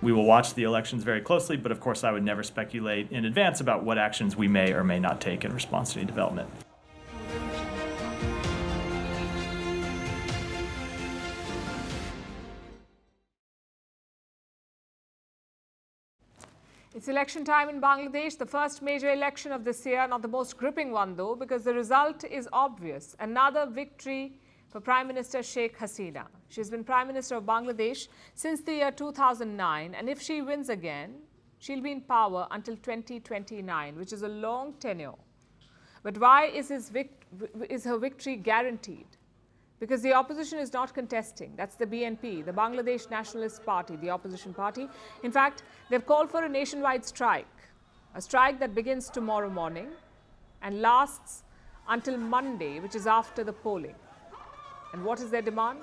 We will watch the elections very closely, but of course I would never speculate in advance about what actions we may or may not take in response to any development. It's election time in Bangladesh, the first major election of this year, not the most gripping one though, because the result is obvious. Another victory for Prime Minister Sheikh Hasina. She's been Prime Minister of Bangladesh since the year 2009, and if she wins again, she'll be in power until 2029, which is a long tenure. But why is her victory guaranteed? Because the opposition is not contesting. That's the BNP, the Bangladesh Nationalist Party, the opposition party. In fact, they've called for a nationwide strike, a strike that begins tomorrow morning and lasts until Monday, which is after the polling. And what is their demand?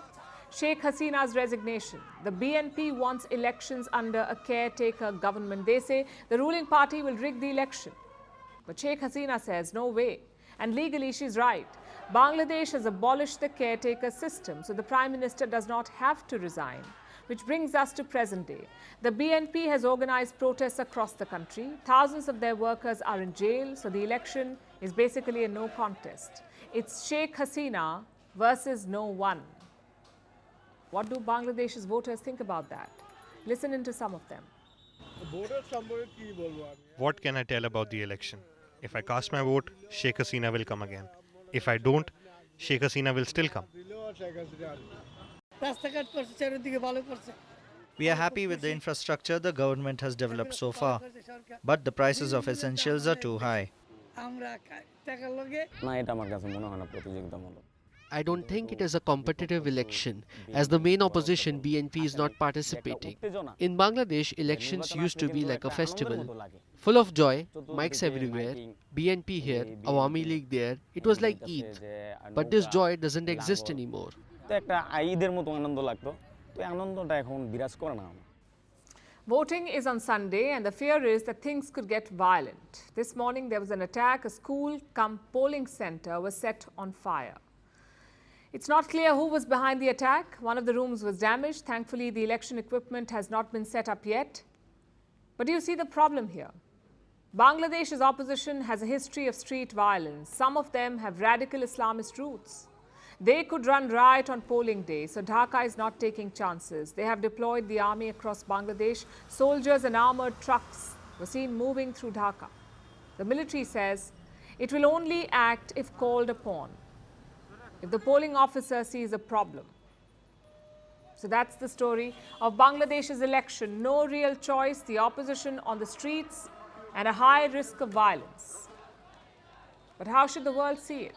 Sheikh Hasina's resignation. The BNP wants elections under a caretaker government. They say the ruling party will rig the election. But Sheikh Hasina says, no way. And legally, she's right. Bangladesh has abolished the caretaker system, so the Prime Minister does not have to resign. Which brings us to present day. The BNP has organized protests across the country. Thousands of their workers are in jail, so the election is basically a no contest. It's Sheikh Hasina versus no one. What do Bangladesh's voters think about that? Listen into some of them. What can I tell about the election? If I cast my vote, Sheikh Hasina will come again. If I don't, Sheikh Hasina will still come. We are happy with the infrastructure the government has developed so far, but the prices of essentials are too high. I don't think it is a competitive election, as the main opposition BNP is not participating. In Bangladesh, elections used to be like a festival, full of joy, mics everywhere, BNP here, Awami League there. It was like Eid, but this joy doesn't exist anymore. Voting is on Sunday, and the fear is that things could get violent. This morning there was an attack. A school cum polling center was set on fire. It's not clear who was behind the attack. One of the rooms was damaged. Thankfully, the election equipment has not been set up yet. But do you see the problem here? Bangladesh's opposition has a history of street violence. Some of them have radical Islamist roots. They could run riot on polling day, so Dhaka is not taking chances. They have deployed the army across Bangladesh. Soldiers and armored trucks were seen moving through Dhaka. The military says it will only act if called upon, if the polling officer sees a problem. So that's the story of Bangladesh's election. No real choice, the opposition on the streets, and a high risk of violence. But how should the world see it?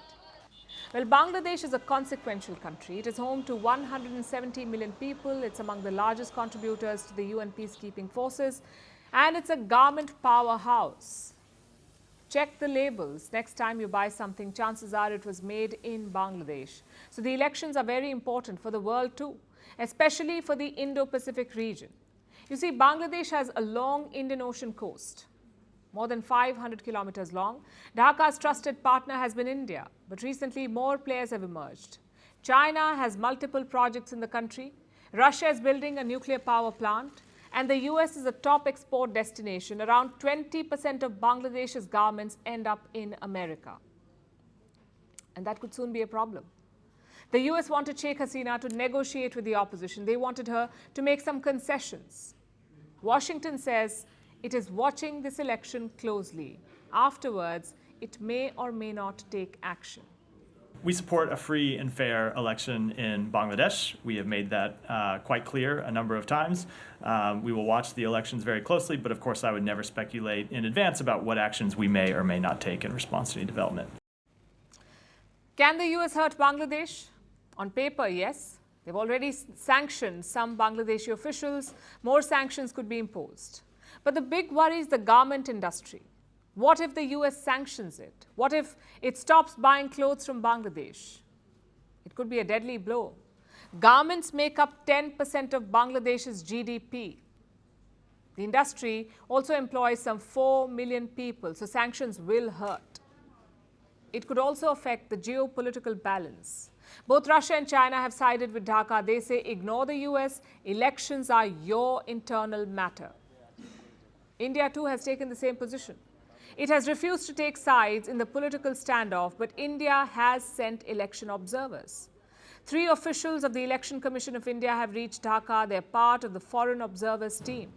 Well, Bangladesh is a consequential country. It is home to 170 million people. It's among the largest contributors to the UN peacekeeping forces. And it's a garment powerhouse. Check the labels. Next time you buy something, chances are it was made in Bangladesh. So the elections are very important for the world too, especially for the Indo-Pacific region. You see, Bangladesh has a long Indian Ocean coast, more than 500 kilometers long. Dhaka's trusted partner has been India, but recently more players have emerged. China has multiple projects in the country. Russia is building a nuclear power plant. And the US is a top export destination. Around 20% of Bangladesh's garments end up in America. And that could soon be a problem. The US wanted Sheikh Hasina to negotiate with the opposition. They wanted her to make some concessions. Washington says it is watching this election closely. Afterwards, it may or may not take action. We support a free and fair election in Bangladesh. We have made that quite clear a number of times. We will watch the elections very closely, but of course I would never speculate in advance about what actions we may or may not take in response to any development. Can the US hurt Bangladesh? On paper, yes. They've already sanctioned some Bangladeshi officials. More sanctions could be imposed. But the big worry is the garment industry. What if the US sanctions it? What if it stops buying clothes from Bangladesh? It could be a deadly blow. Garments make up 10% of Bangladesh's GDP. The industry also employs some 4 million people, so sanctions will hurt. It could also affect the geopolitical balance. Both Russia and China have sided with Dhaka. They say, ignore the US, elections are your internal matter. India too has taken the same position. It has refused to take sides in the political standoff, but India has sent election observers. 3 officials of the Election Commission of India have reached Dhaka. They are part of the foreign observers team.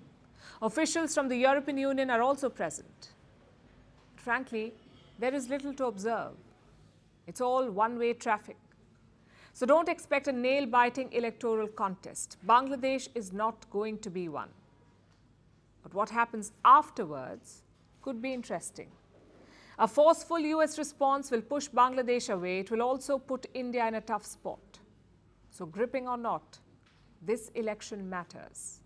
Officials from the European Union are also present. Frankly, there is little to observe. It's all one-way traffic. So don't expect a nail-biting electoral contest. Bangladesh is not going to be one. But what happens afterwards could be interesting. A forceful US response will push Bangladesh away. It will also put India in a tough spot. So gripping or not, this election matters.